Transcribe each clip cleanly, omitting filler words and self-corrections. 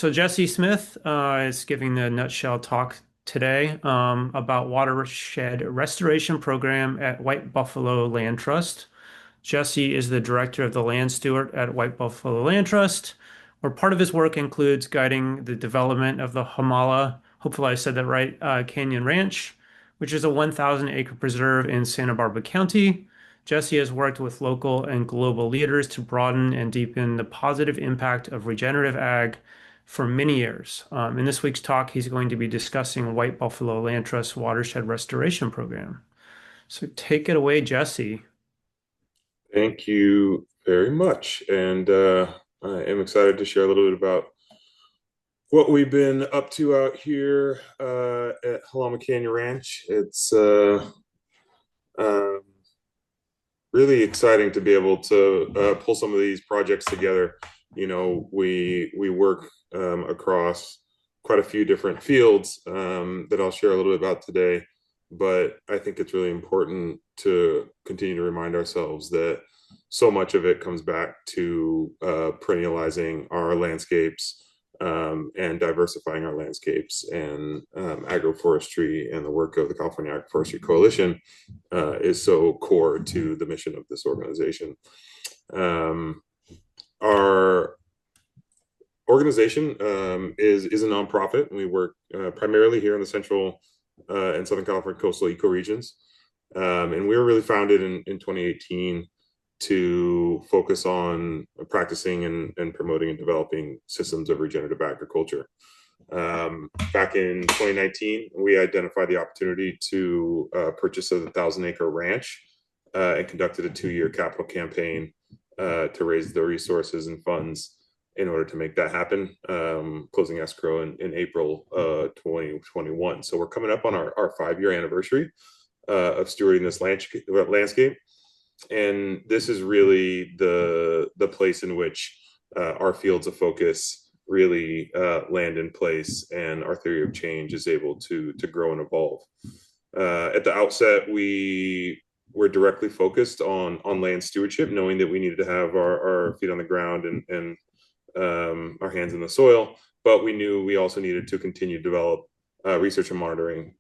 So Jesse Smith is giving the nutshell talk today about Watershed Restoration Program at White Buffalo Land Trust. Jesse is the director of the land steward at White Buffalo Land Trust, where part of his work includes guiding the development of the Hamala, hopefully I said that right, Canyon Ranch, which is a 1,000 acre preserve in Santa Barbara County. Jesse has worked with local and global leaders to broaden and deepen the positive impact of regenerative ag for many years. In this week's talk, he's going to be discussing White Buffalo Land Trust Watershed Restoration Program. So take it away, Jesse. Thank you very much. And I am excited to share a little bit about what we've been up to out here at Jalama Canyon Ranch. It's um, really exciting to be able to pull some of these projects together. We work across quite a few different fields that I'll share a little bit about today. But I think it's really important to continue to remind ourselves that so much of it comes back to perennializing our landscapes and diversifying our landscapes, and agroforestry and the work of the California Agroforestry Coalition is so core to the mission of this organization. Our organization is a nonprofit. We work primarily here in the Central and Southern California coastal ecoregions. And we were really founded in 2018 to focus on practicing and promoting and developing systems of regenerative agriculture. Back in 2019, we identified the opportunity to purchase a 1,000-acre ranch and conducted a 2-year capital campaign to raise the resources and funds in order to make that happen, closing escrow in April 2021. So we're coming up on our 5-year anniversary of stewarding this landscape. And this is really the place in which our fields of focus really land in place, and our theory of change is able to grow and evolve. At the outset, we were directly focused on land stewardship, knowing that we needed to have our feet on the ground and our hands in the soil, but we knew we also needed to continue to develop research and monitoring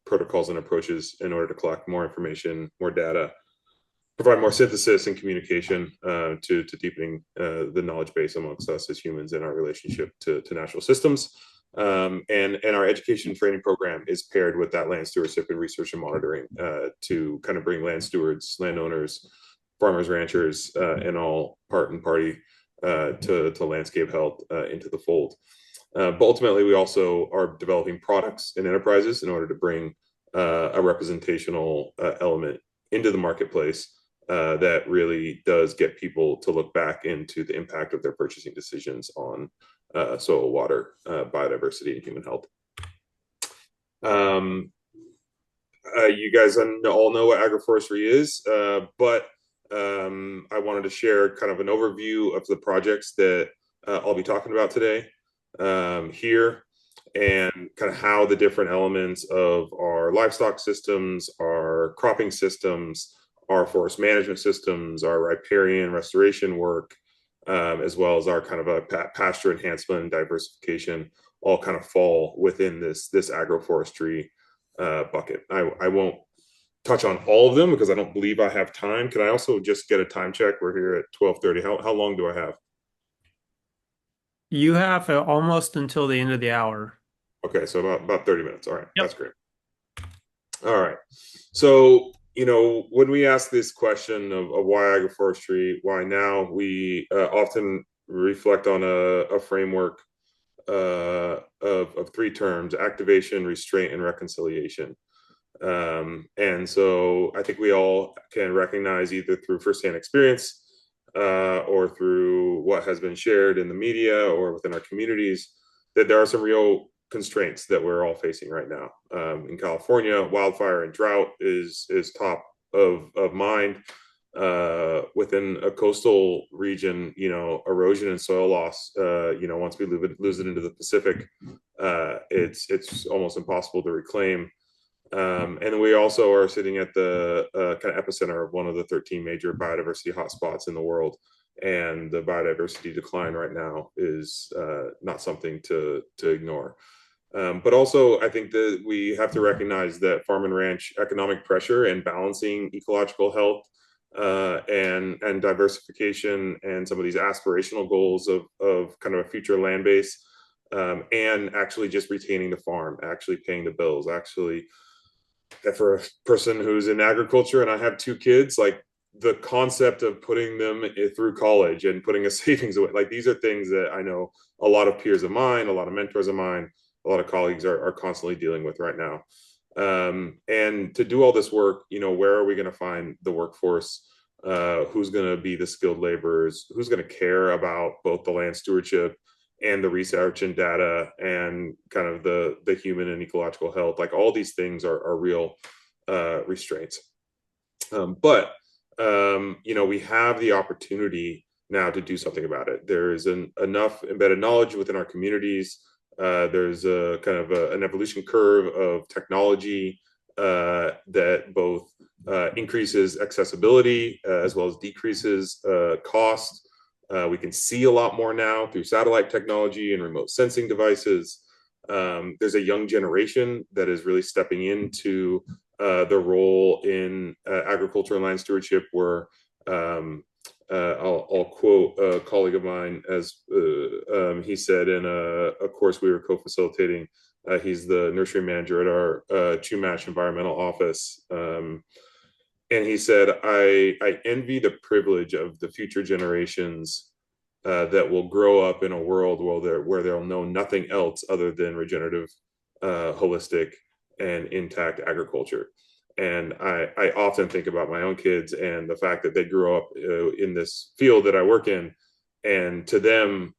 protocols and approaches in order to collect more information, more data, provide more synthesis and communication to deepening the knowledge base amongst us as humans and our relationship to natural systems. And our education training program is paired with that land stewardship and research and monitoring to kind of bring land stewards, landowners, farmers, ranchers, and all part and party to landscape health into the fold. But ultimately, we also are developing products and enterprises in order to bring a representational element into the marketplace that really does get people to look back into the impact of their purchasing decisions on soil, water, biodiversity, and human health. You guys all know what agroforestry is, but I wanted to share kind of an overview of the projects that I'll be talking about today here, and kind of how the different elements of our livestock systems, our cropping systems, our forest management systems, our riparian restoration work, as well as our kind of a pasture enhancement and diversification, all kind of fall within this agroforestry bucket. I won't touch on all of them because I don't believe I have time. Can I also just get a time check? We're here at 12:30. How long do I have? You have almost until the end of the hour. Okay, so about 30 minutes. All right, that's Yep. great. All right. So, when we ask this question of why agroforestry, why now, we often reflect on a framework of 3 terms: activation, restraint, and reconciliation. And so I think we all can recognize, either through firsthand experience or through what has been shared in the media or within our communities, that there are some real constraints that we're all facing right now. In California, wildfire and drought is top of mind. Within a coastal region, erosion and soil loss, once we lose it into the Pacific, it's almost impossible to reclaim. And we also are sitting at the kind of epicenter of one of the 13 major biodiversity hotspots in the world. and the biodiversity decline right now is not something to ignore. But also, I think that we have to recognize that farm and ranch economic pressure and balancing ecological health and diversification and some of these aspirational goals of kind of a future land base, and actually just retaining the farm, actually paying the bills, actually, for a person who's in agriculture, and I have two kids, like the concept of putting them through college and putting a savings away, like these are things that I know a lot of peers of mine, a lot of mentors of mine, a lot of colleagues are constantly dealing with right now. And to do all this work, where are we going to find the workforce? Who's going to be the skilled laborers? Who's going to care about both the land stewardship and the research and data and kind of the human and ecological health? Like all these things are real restraints. But we have the opportunity now to do something about it. There is enough embedded knowledge within our communities. There's a kind of an evolution curve of technology that both increases accessibility as well as decreases cost. We can see a lot more now through satellite technology and remote sensing devices. There's a young generation that is really stepping into the role in agriculture and land stewardship, where I'll quote a colleague of mine as he said in a course we were co-facilitating. He's the nursery manager at our Chumash environmental office. And he said, I envy the privilege of the future generations that will grow up in a world where they'll know nothing else other than regenerative, holistic, and intact agriculture. And I often think about my own kids and the fact that they grew up in this field that I work in, and to them,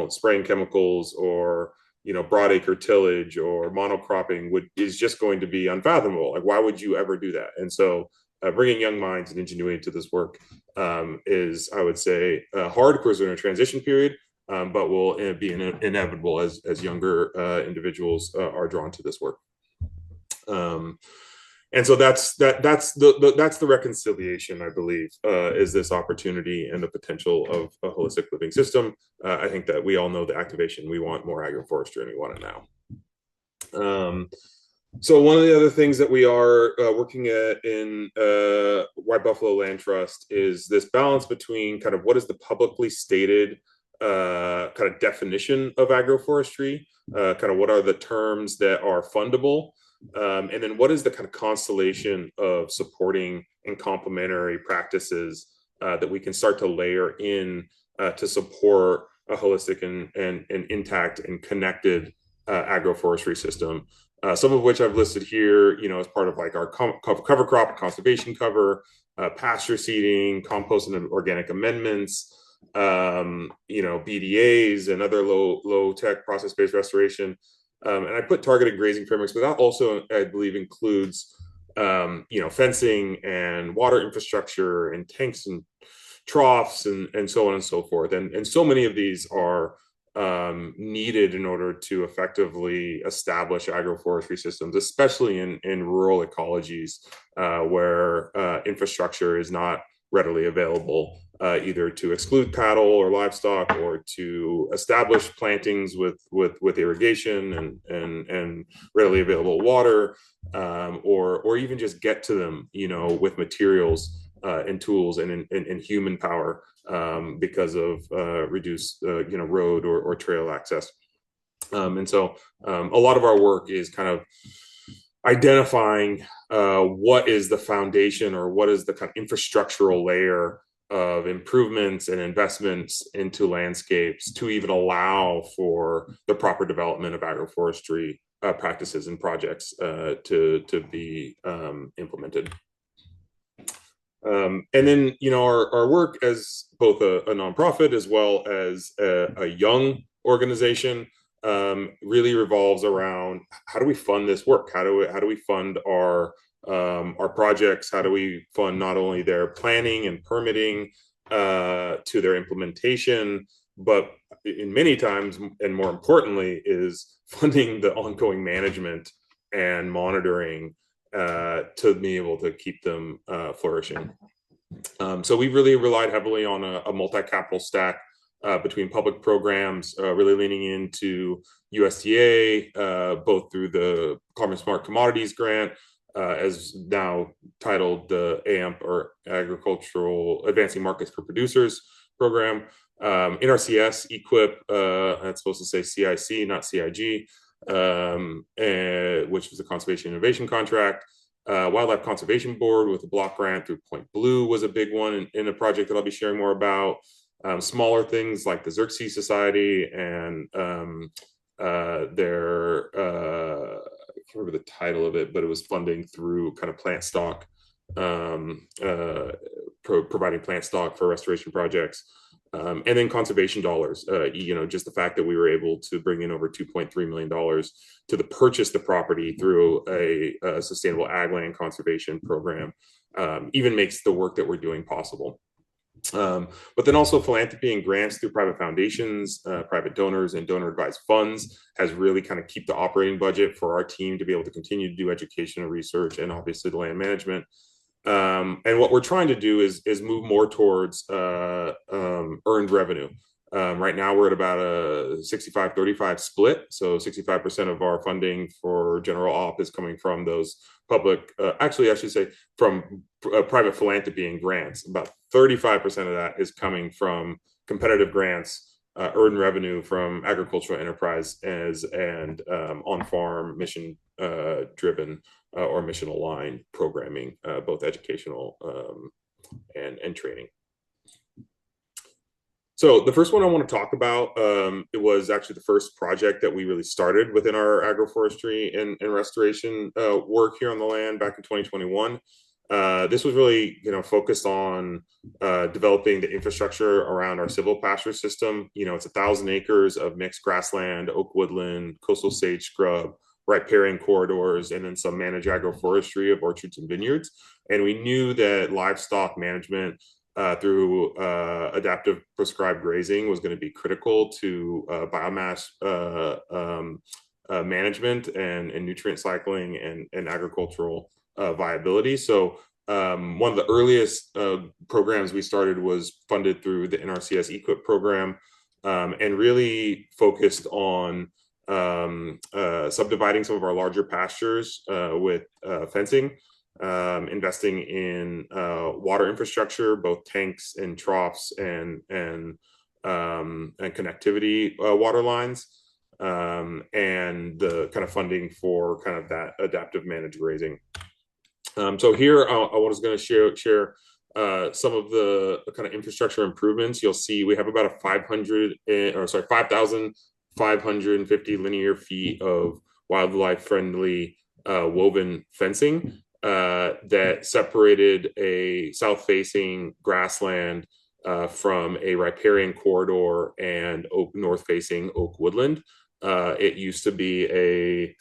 spraying chemicals or broadacre tillage or monocropping is just going to be unfathomable. Like, why would you ever do that? And so, bringing young minds and ingenuity to this work is, I would say, hard because we're in a transition period, but will be inevitable as younger individuals are drawn to this work. And so that's the reconciliation, I believe, is this opportunity and the potential of a holistic living system. I think that we all know the activation. We want more agroforestry, and we want it now. So one of the other things that we are working at in White Buffalo Land Trust is this balance between kind of what is the publicly stated kind of definition of agroforestry, kind of what are the terms that are fundable, and then what is the kind of constellation of supporting and complementary practices that we can start to layer in to support a holistic and intact and connected agroforestry system. Some of which I've listed here, as part of like our cover crop and conservation cover, pasture seeding, compost and organic amendments, BDAs and other low tech process-based restoration. And I put targeted grazing frameworks, but that also, I believe, includes, fencing and water infrastructure and tanks and troughs and so on and so forth. And so many of these are needed in order to effectively establish agroforestry systems, especially in rural ecologies where infrastructure is not readily available, either to exclude cattle or livestock or to establish plantings with irrigation and readily available water, or even just get to them, with materials and tools and human power because of reduced road or trail access. And so a lot of our work is kind of identifying what is the foundation or what is the kind of infrastructural layer of improvements and investments into landscapes to even allow for the proper development of agroforestry practices and projects to be implemented. And then, our work as both a nonprofit as well as a young organization really revolves around how do we fund this work? How do we fund our projects? How do we fund not only their planning and permitting to their implementation, but in many times, and more importantly, is funding the ongoing management and monitoring to be able to keep them flourishing. So we really relied heavily on a multi-capital stack between public programs, really leaning into USDA, both through the Carbon Smart Commodities Grant, as now titled the AMP, or Agricultural Advancing Markets for Producers program. NRCS, EQIP, that's supposed to say CIC, not CIG, which was a conservation innovation contract. Wildlife Conservation Board with a block grant through Point Blue was a big one in a project that I'll be sharing more about. Smaller things like the Xerxes Society and their, I can't remember the title of it, but it was funding through kind of plant stock, providing plant stock for restoration projects. And then conservation dollars, just the fact that we were able to bring in over $2.3 million to purchase the property through a sustainable ag land conservation program, even makes the work that we're doing possible. But then also philanthropy and grants through private foundations, private donors, and donor advised funds has really kind of keep the operating budget for our team to be able to continue to do educational research and obviously the land management. And what we're trying to do is move more towards earned revenue. Right now, we're at about a 65-35 split. So 65% of our funding for general op is coming from those public, actually, I should say from private philanthropy and grants. About 35% of that is coming from competitive grants, earned revenue from agricultural enterprise and on-farm mission driven or mission aligned programming, both educational and training. So the first one I want to talk about, it was actually the first project that we really started within our agroforestry and restoration work here on the land back in 2021. This was really, focused on developing the infrastructure around our silvopasture system. It's 1,000 acres of mixed grassland, oak woodland, coastal sage scrub, riparian corridors, and then some managed agroforestry of orchards and vineyards. And we knew that livestock management through adaptive prescribed grazing was going to be critical to biomass management and nutrient cycling and agricultural viability. So one of the earliest programs we started was funded through the NRCS EQIP program, and really focused on subdividing some of our larger pastures with fencing, investing in water infrastructure, both tanks and troughs and connectivity water lines, and the kind of funding for kind of that adaptive managed grazing. So here I was going to share some of the kind of infrastructure improvements. You'll see we have about a 5,550 linear feet of wildlife friendly woven fencing that separated a south facing grassland from a riparian corridor and north facing oak woodland. It used to be a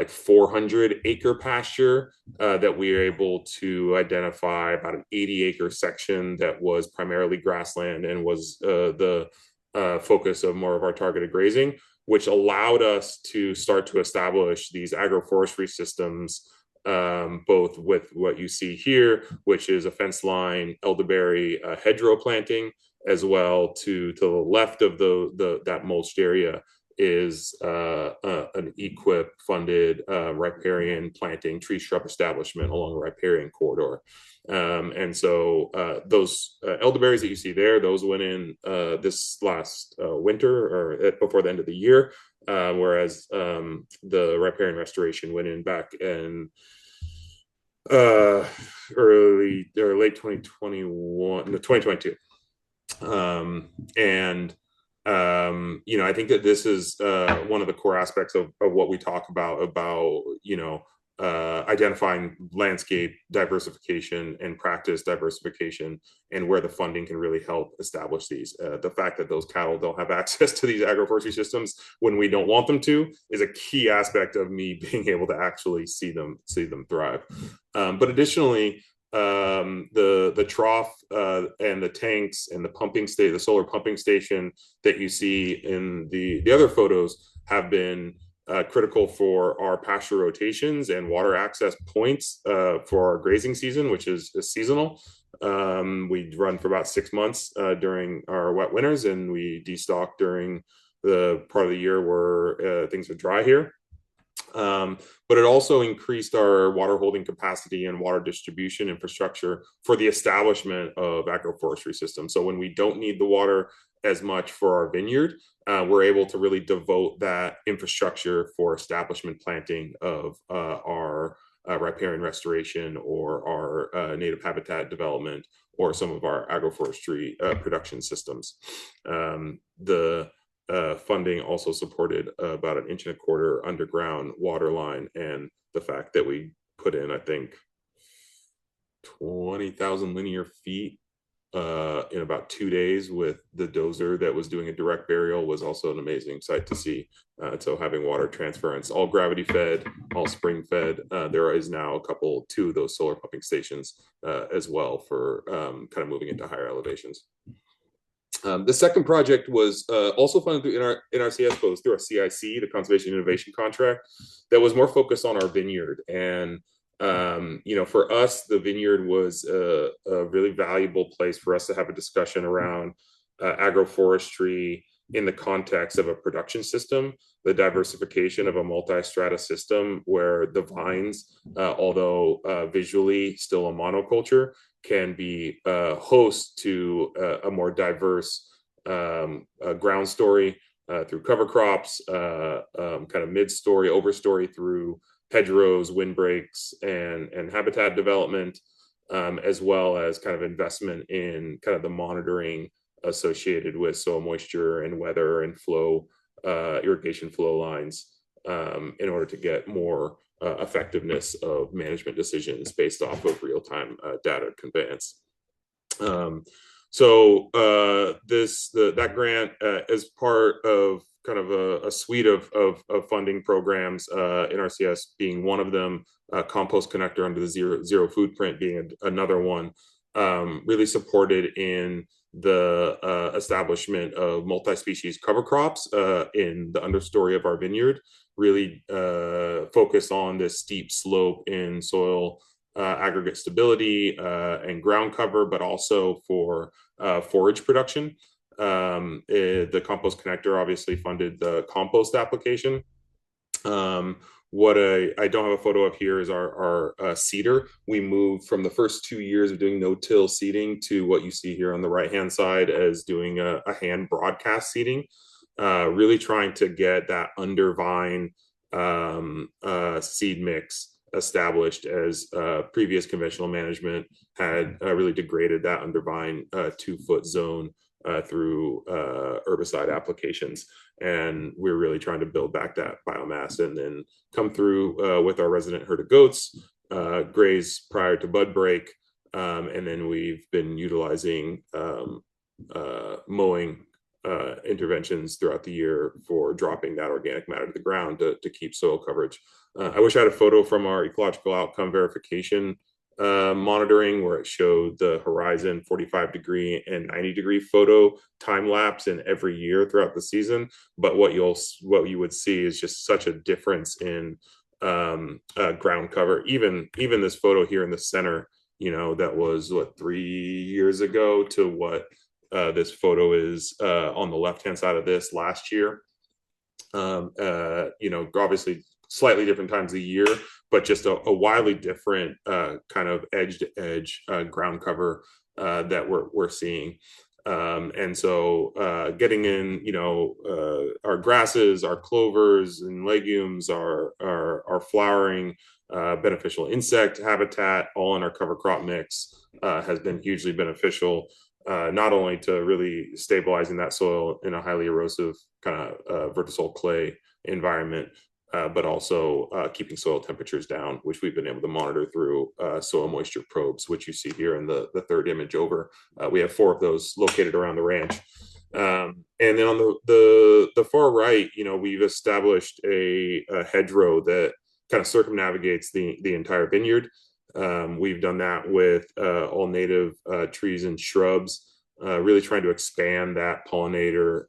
400 acre pasture that we were able to identify about an 80-acre section that was primarily grassland and was the focus of more of our targeted grazing, which allowed us to start to establish these agroforestry systems, both with what you see here, which is a fence line elderberry hedgerow planting, as well to the left of that mulched area is an EQIP funded riparian planting tree shrub establishment along the riparian corridor. And so those elderberries that you see there, those went in this last winter or before the end of the year, whereas the riparian restoration went in back in early or late 2021, no, 2022. I think that this is one of the core aspects of what we talk about, identifying landscape diversification and practice diversification, and where the funding can really help establish these. The fact that those cattle don't have access to these agroforestry systems when we don't want them to is a key aspect of me being able to actually see them thrive. But additionally, the trough and the tanks and the solar pumping station that you see in the other photos have been critical for our pasture rotations and water access points for our grazing season, which is seasonal. We run for about 6 months during our wet winters, and we destock during the part of the year where things are dry here. But it also increased our water holding capacity and water distribution infrastructure for the establishment of agroforestry systems. So when we don't need the water as much for our vineyard, we're able to really devote that infrastructure for establishment planting of our riparian restoration or our native habitat development or some of our agroforestry production systems. The funding also supported about 1.25 inch underground water line, and the fact that we put in, I think, 20,000 linear feet in about 2 days with the dozer that was doing a direct burial was also an amazing sight to see. So having water transference, all gravity fed, all spring fed. There is now two of those solar pumping stations as well for kind of moving into higher elevations. The second project was also funded through NRCS, but was through our CIC, the Conservation Innovation Contract, that was more focused on our vineyard. And for us, the vineyard was a really valuable place for us to have a discussion around agroforestry in the context of a production system, the diversification of a multi-strata system where the vines, although visually still a monoculture, can be host to a more diverse ground story through cover crops, kind of mid-story, overstory through hedgerows, windbreaks, and habitat development, as well as kind of investment in kind of the monitoring associated with soil moisture and weather and flow, irrigation flow lines, in order to get more effectiveness of management decisions based off of real-time data conveyance. That grant is part of kind of a suite of funding programs, NRCS being one of them, compost connector under the zero footprint being another one, really supported in the establishment of multi-species cover crops in the understory of our vineyard, really focus on this steep slope in soil aggregate stability and ground cover, but also for forage production. The compost connector obviously funded the compost application. What I don't have a photo of here is our seeder. We moved from the first 2 years of doing no-till seeding to what you see here on the right-hand side as doing a hand broadcast seeding, really trying to get that undervine seed mix established, as previous conventional management had really degraded that undervine 2-foot zone through herbicide applications. And we're really trying to build back that biomass and then come through with our resident herd of goats, graze prior to bud break. And then we've been utilizing mowing interventions throughout the year for dropping that organic matter to the ground to keep soil coverage. I wish I had a photo from our ecological outcome verification monitoring where it showed the horizon 45-degree and 90-degree photo time lapse in every year throughout the season. But what you would see is just such a difference in ground cover. Even this photo here in the center, that was 3 years ago to what this photo is on the left-hand side of this last year. Obviously slightly different times of the year, but just a wildly different kind of edge-to-edge ground cover that we're seeing. And so getting in, our grasses, our clovers and legumes, our flowering, beneficial insect habitat, all in our cover crop mix has been hugely beneficial, not only to really stabilizing that soil in a highly erosive kind of vertisol clay environment, but also keeping soil temperatures down, which we've been able to monitor through soil moisture probes, which you see here in the third image over. We have 4 of those located around the ranch. And then on the far right, we've established a hedgerow that kind of circumnavigates the entire vineyard. We've done that with all native trees and shrubs, really trying to expand that pollinator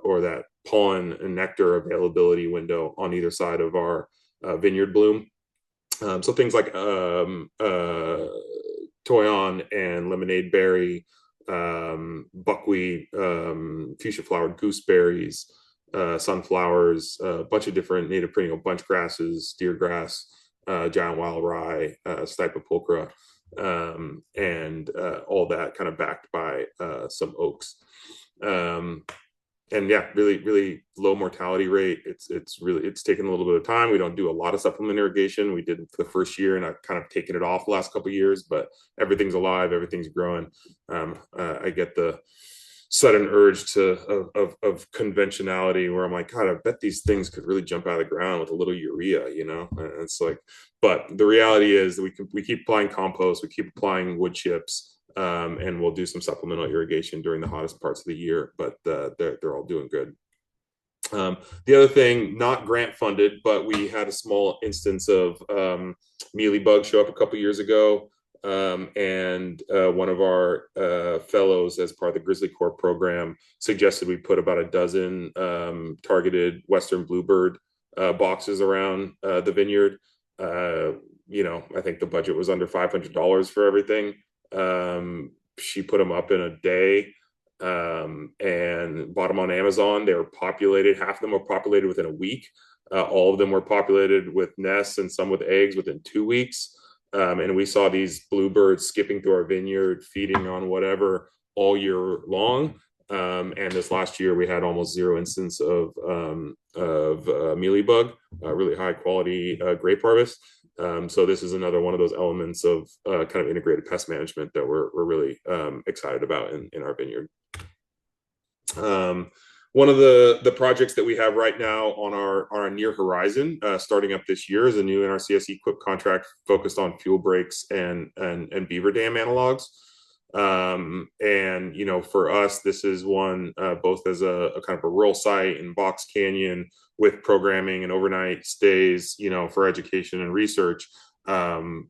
or that pollen and nectar availability window on either side of our vineyard bloom. So things like toyon and lemonade berry, buckwheat, fuchsia flowered gooseberries, sunflowers, a bunch of different native perennial bunch grasses, deer grass, giant wild rye, stipe pulchra, and all that kind of backed by some oaks. And yeah, really low mortality rate. It's taken a little bit of time. We don't do a lot of supplement irrigation. We did for the first year, and I've kind of taken it off the last couple of years. But everything's alive, everything's growing. I get the sudden urge of conventionality where I'm like, God, I bet these things could really jump out of the ground with a little urea, you know? And it's like, but the reality is that we keep applying compost, we keep applying wood chips. And we'll do some supplemental irrigation during the hottest parts of the year, but they're all doing good. The other thing, not grant funded, but we had a small instance of mealybug show up a couple years ago, and one of our fellows, as part of the Grizzly Corps program, suggested we put about a dozen targeted Western bluebird boxes around the vineyard. I think the budget was under $500 for everything. She put them up in a day, and bought them on Amazon. They were populated. Half of them were populated within a week. All of them were populated with nests and some with eggs within 2 weeks. And we saw these bluebirds skipping through our vineyard, feeding on whatever all year long. And this last year, we had almost zero instance of mealybug, really high quality grape harvest. So this is another one of those elements of kind of integrated pest management that we're really excited about in our vineyard. One of the projects that we have right now on our near horizon, starting up this year, is a new NRCS equip contract focused on fuel breaks and beaver dam analogs. And for us, this is one both as a kind of a rural site in Box Canyon with programming and overnight stays, for education and research,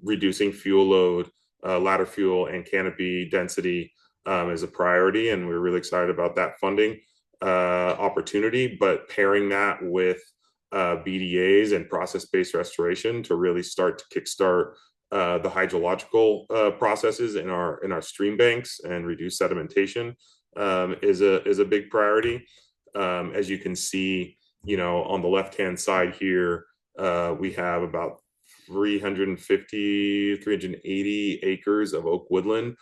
reducing fuel load, ladder fuel and canopy density is a priority, and we're really excited about that funding opportunity. But pairing that with BDAs and process-based restoration to really start to kickstart the hydrological processes in our stream banks and reduce sedimentation is a big priority. As you can see, on the left-hand side here, we have about 380 acres of oak woodland,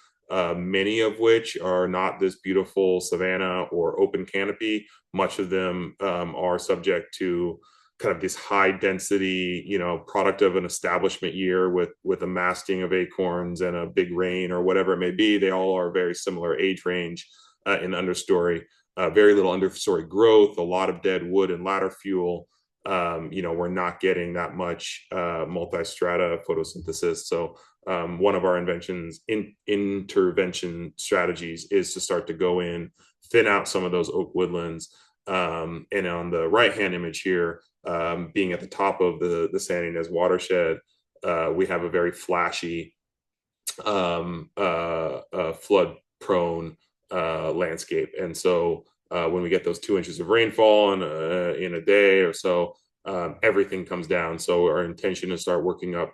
many of which are not this beautiful savanna or open canopy. Much of them are subject to kind of this high density, product of an establishment year with a masting of acorns and a big rain or whatever it may be. They all are very similar age range in understory. Very little understory growth, a lot of dead wood and ladder fuel. We're not getting that much multi-strata photosynthesis. So one of our intervention strategies is to start to go in, thin out some of those oak woodlands. And on the right-hand image here, being at the top of the San Ynez watershed, we have a very flashy, flood-prone landscape. And so when we get those 2 inches of rainfall in a day or so, everything comes down. So our intention is to start working up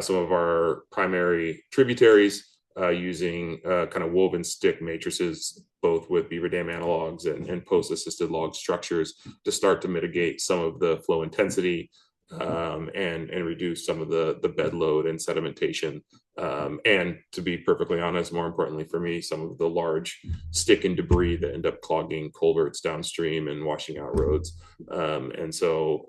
some of our primary tributaries using kind of woven stick matrices, both with beaver dam analogs and post-assisted log structures, to start to mitigate some of the flow intensity and reduce some of the bed load and sedimentation. And to be perfectly honest, more importantly for me, some of the large stick and debris that end up clogging culverts downstream and washing out roads. And so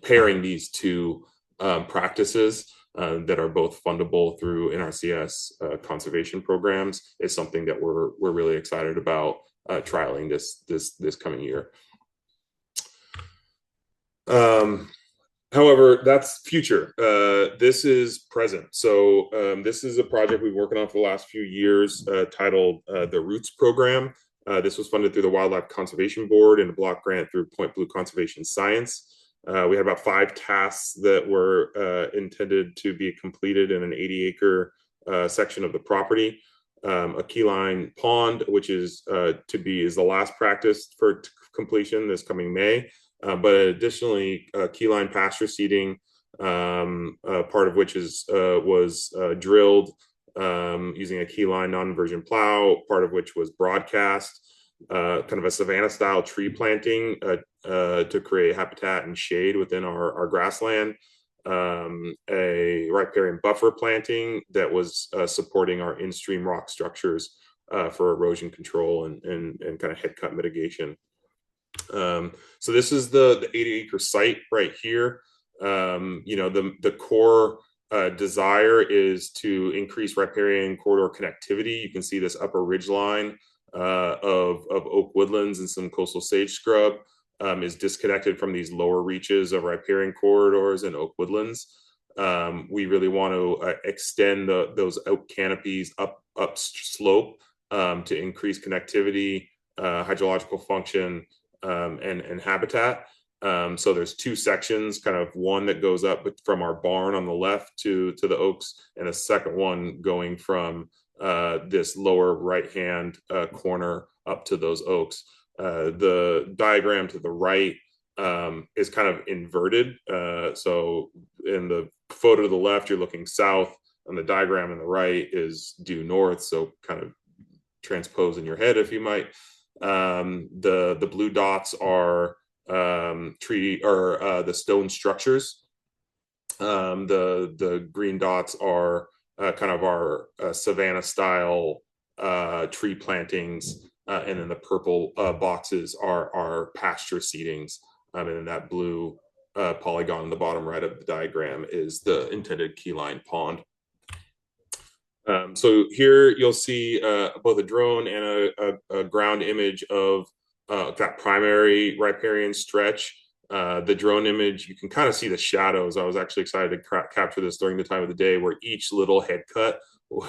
pairing these two practices that are both fundable through NRCS conservation programs is something that we're really excited about trialing this coming year. However, that's future. This is present. So this is a project we've been working on for the last few years titled the Roots Program. This was funded through the Wildlife Conservation Board and a block grant through Point Blue Conservation Science. We had about 5 tasks that were intended to be completed in an 80-acre section of the property. A keyline pond, which is the last practice for completion this coming May. But additionally, keyline pasture seeding, part of which was drilled using a keyline non-inversion plow, part of which was broadcast, kind of a savanna style tree planting to create habitat and shade within our grassland. A riparian buffer planting that was supporting our in-stream rock structures for erosion control and kind of head cut mitigation. So this is the 80-acre site right here. The core desire is to increase riparian corridor connectivity. You can see this upper ridge line of oak woodlands and some coastal sage scrub is disconnected from these lower reaches of riparian corridors and oak woodlands. We really want to extend those oak canopies up slope to increase connectivity, hydrological function, and habitat. So there's two sections, kind of one that goes up from our barn on the left to the oaks, and a second one going from this lower right-hand corner up to those oaks. The diagram to the right is kind of inverted. So in the photo to the left, you're looking south, and the diagram on the right is due north. So kind of transpose in your head, if you might. The blue dots are the stone structures. The green dots are kind of our savanna style tree plantings, and then the purple boxes are our pasture seedings. And then that blue polygon in the bottom right of the diagram is the intended keyline pond. So here you'll see both a drone and a ground image of that primary riparian stretch. The drone image, you can kind of see the shadows. I was actually excited to capture this during the time of the day, where each little head cut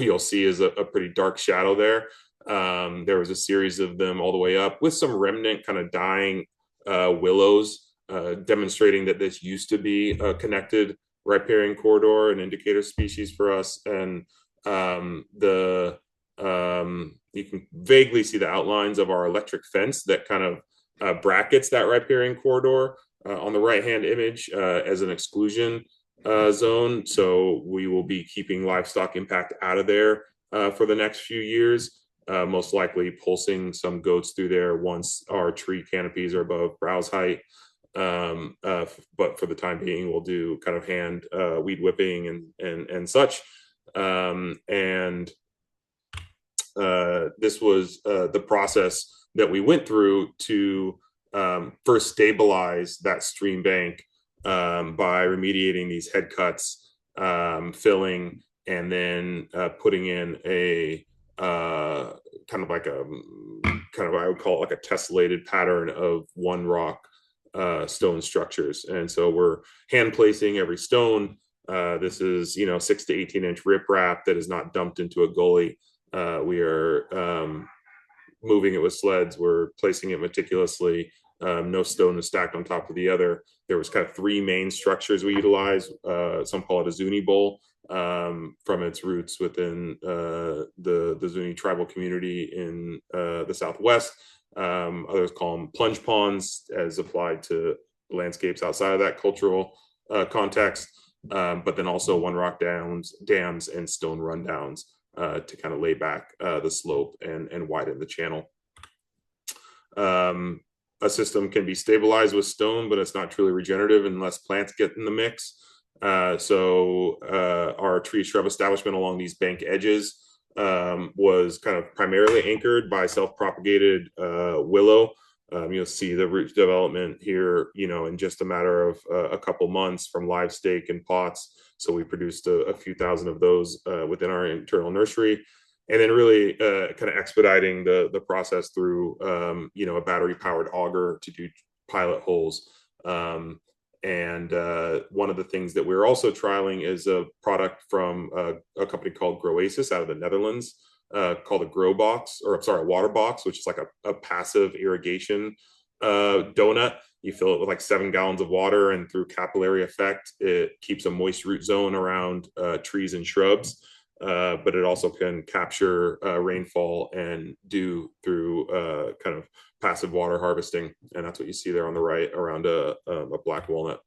you'll see is a pretty dark shadow there. There was a series of them all the way up with some remnant kind of dying willows, demonstrating that this used to be a connected riparian corridor, an indicator species for us. And you can vaguely see the outlines of our electric fence that kind of brackets that riparian corridor on the right-hand image as an exclusion zone. So we will be keeping livestock impact out of there for the next few years, most likely pulsing some goats through there once our tree canopies are above browse height. But for the time being, we'll do kind of hand weed whipping and such. This was the process that we went through to first stabilize that stream bank by remediating these head cuts, filling, and then putting in a kind of I would call it like a tessellated pattern of one rock stone structures. And so we're hand placing every stone. This is 6 to 18-inch riprap that is not dumped into a gully. We are moving it with sleds. We're placing it meticulously. No stone is stacked on top of the other. There was kind of three main structures we utilize. Some call it a Zuni bowl from its roots within the Zuni tribal community in the Southwest. Others call them plunge ponds as applied to landscapes outside of that cultural context. But then also one rock dams, and stone rundowns to kind of lay back the slope and widen the channel. A system can be stabilized with stone, but it's not truly regenerative unless plants get in the mix. So our tree shrub establishment along these bank edges was kind of primarily anchored by self-propagated willow. You'll see the root development here, in just a matter of a couple months from live stake and pots. So we produced a few thousand of those within our internal nursery, and then really kind of expediting the process through, a battery-powered auger to do pilot holes. And one of the things that we're also trialing is a product from a company called Groasis out of the Netherlands, called a a water box, which is like a passive irrigation donut. You fill it with like 7 gallons of water, and through capillary effect, it keeps a moist root zone around trees and shrubs. But it also can capture rainfall and dew through kind of passive water harvesting. And that's what you see there on the right around a black walnut.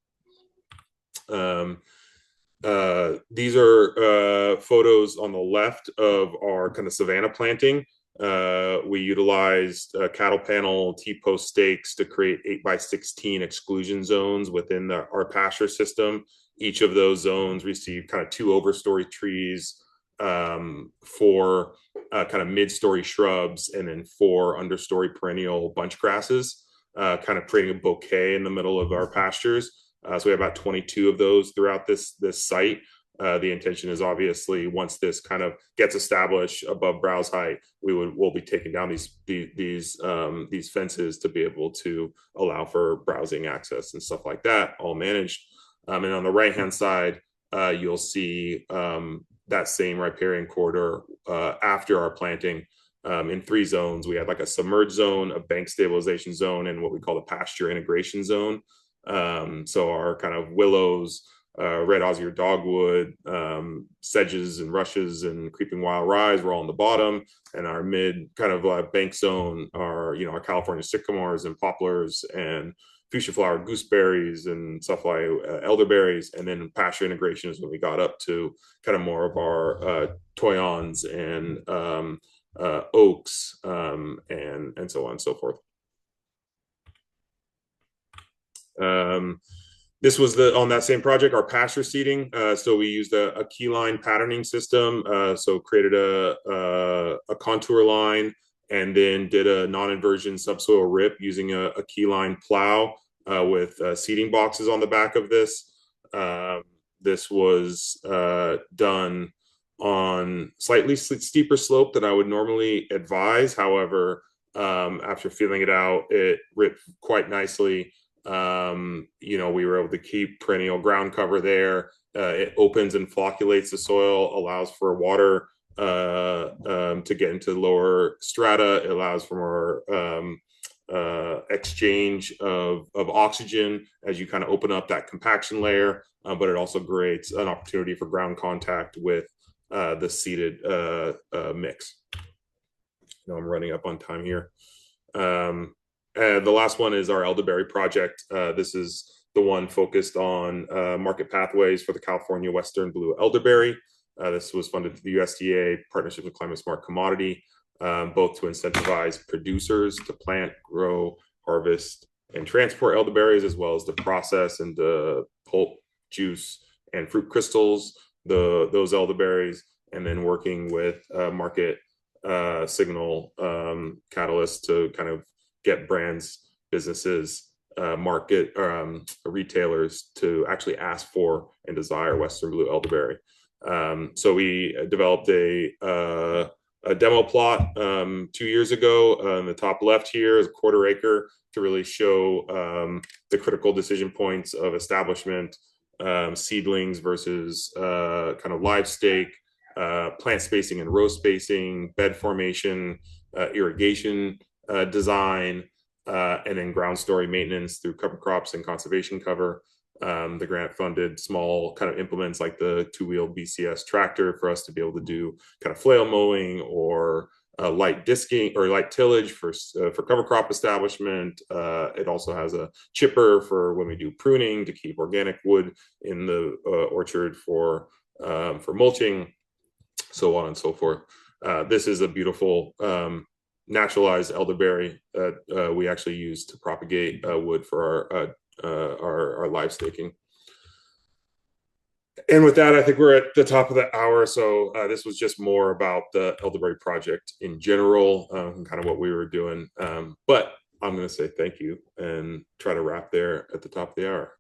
These are photos on the left of our kind of savanna planting. We utilized cattle panel T-post stakes to create 8x16 exclusion zones within our pasture system. Each of those zones received kind of 2 overstory trees, 4 kind of mid-story shrubs, and then 4 understory perennial bunch grasses, kind of creating a bouquet in the middle of our pastures. So we have about 22 of those throughout this site. The intention is obviously once this kind of gets established above browse height, we'll be taking down these fences to be able to allow for browsing access and stuff like that, all managed. And on the right hand side, you'll see that same riparian corridor after our planting. In 3 zones, we had like a submerged zone, a bank stabilization zone, and what we call the pasture integration zone. So our kind of willows, red osier dogwood, sedges and rushes and creeping wild rye were all on the bottom, and our mid kind of bank zone are our California sycamores and poplars and fuchsia flower gooseberries and stuff like elderberries, and then pasture integration is when we got up to kind of more of our toyons and oaks and so on and so forth. This was on that same project, our pasture seeding. So we used a key line patterning system. So created a contour line and then did a non-inversion subsoil rip using a key line plow with seeding boxes on the back of this. This was done on slightly steeper slope than I would normally advise. However, after feeling it out, it ripped quite nicely. We were able to keep perennial ground cover there. It opens and flocculates the soil, allows for water to get into lower strata. It allows for more exchange of oxygen as you kind of open up that compaction layer, but it also creates an opportunity for ground contact with the seeded mix. I'm running up on time here. The last one is our elderberry project. This is the one focused on market pathways for the California Western Blue elderberry. This was funded through the USDA Partnership with Climate Smart Commodity, both to incentivize producers to plant, grow, harvest, and transport elderberries, as well as to process and to pulp, juice, and fruit crystals those elderberries, and then working with market signal catalysts to kind of get brands, businesses, market retailers to actually ask for and desire Western Blue elderberry. So we developed a demo plot 2 years ago. In the top left here is a 1/4 acre to really show the critical decision points of establishment, seedlings versus kind of live stake, plant spacing and row spacing, bed formation, irrigation design, and then ground story maintenance through cover crops and conservation cover. The grant funded small kind of implements like the 2-wheel BCS tractor for us to be able to do kind of flail mowing or light disking or light tillage for cover crop establishment. It also has a chipper for when we do pruning to keep organic wood in the orchard for mulching, so on and so forth. This is a beautiful naturalized elderberry that we actually use to propagate wood for our live staking. And with that, I think we're at the top of the hour. So this was just more about the elderberry project in general, and kind of what we were doing. But I'm going to say thank you and try to wrap there at the top of the hour.